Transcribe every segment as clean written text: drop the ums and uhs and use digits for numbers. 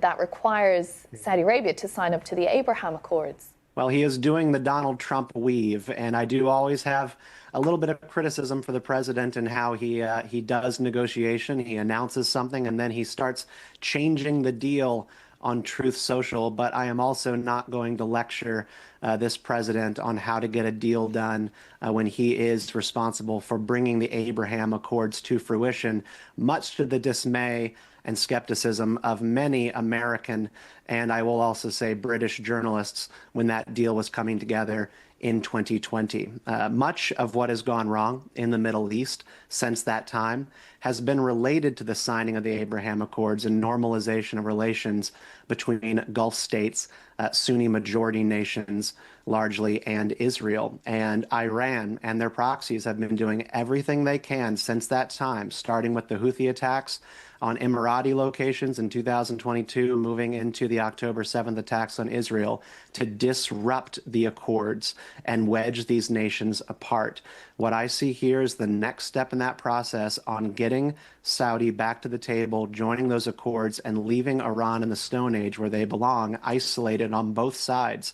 that requires Saudi Arabia to sign up to the Abraham Accords. Well, he is doing the Donald Trump weave, and I do always have a little bit of criticism for the president and how he does negotiation. He announces something, and then he starts changing the deal on Truth Social. But I am also not going to lecture this president on how to get a deal done when he is responsible for bringing the Abraham Accords to fruition, much to the dismay and skepticism of many American and I will also say British journalists when that deal was coming together in 2020. Much of what has gone wrong in the Middle East since that time has been related to the signing of the Abraham Accords and normalization of relations between Gulf states, Sunni majority nations largely, and Israel. And Iran and their proxies have been doing everything they can since that time, starting with the Houthi attacks on Emirati locations in 2022, moving into the October 7th attacks on Israel, to disrupt the accords and wedge these nations apart. What I see here is the next step in that process on getting Saudi back to the table, joining those accords, and leaving Iran in the Stone Age where they belong, isolated on both sides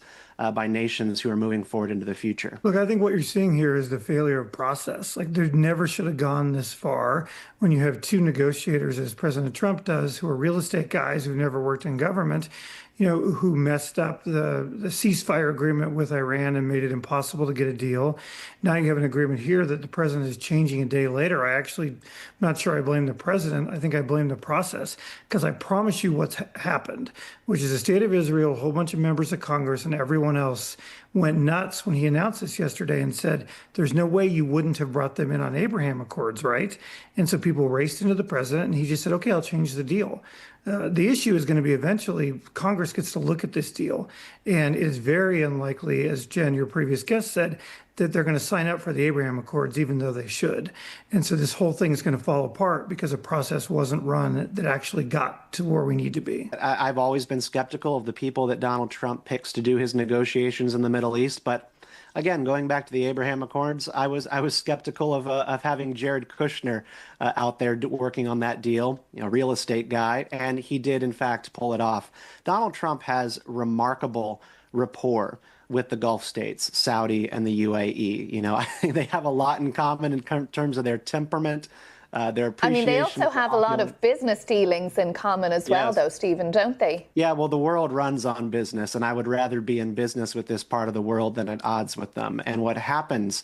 by nations who are moving forward into the future. Look, I think what you're seeing here is the failure of process. Like, there never should have gone this far when you have two negotiators, as President Trump does, who are real estate guys who've never worked in government, who messed up the ceasefire agreement with Iran and made it impossible to get a deal. Now you have an agreement here that the president is changing a day later. I'm not sure I blame the president. I think I blame the process, because I promise you what's happened, which is the state of Israel, a whole bunch of members of Congress and everyone else went nuts when he announced this yesterday and said, there's no way you wouldn't have brought them in on Abraham Accords, right? And so people raced into the president and he just said, okay, I'll change the deal. The issue is going to be eventually Congress gets to look at this deal, and it is very unlikely, as Jen, your previous guest, said, that they're going to sign up for the Abraham Accords, even though they should. And so this whole thing is going to fall apart because a process wasn't run that actually got to where we need to be. I've always been skeptical of the people that Donald Trump picks to do his negotiations in the Middle East, but again, going back to the Abraham Accords, I was skeptical of having Jared Kushner out there working on that deal, real estate guy, and he did in fact pull it off. Donald Trump has remarkable rapport with the Gulf states, Saudi and the UAE. I think they have a lot in common in terms of their temperament, their appreciation. They also have a lot of business dealings in common as well, though, Stephen, don't they? Yeah, well, the world runs on business, and I would rather be in business with this part of the world than at odds with them. And what happens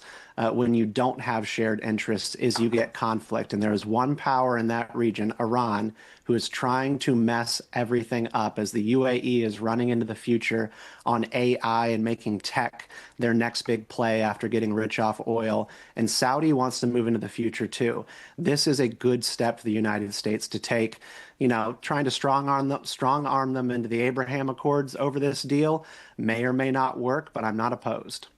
when you don't have shared interests is you get conflict. And there is one power in that region, Iran, who is trying to mess everything up as the UAE is running into the future on AI and making tech their next big play after getting rich off oil. And Saudi wants to move into the future too. This is a good step for the United States to take. Trying to strong arm them into the Abraham Accords over this deal may or may not work, but I'm not opposed.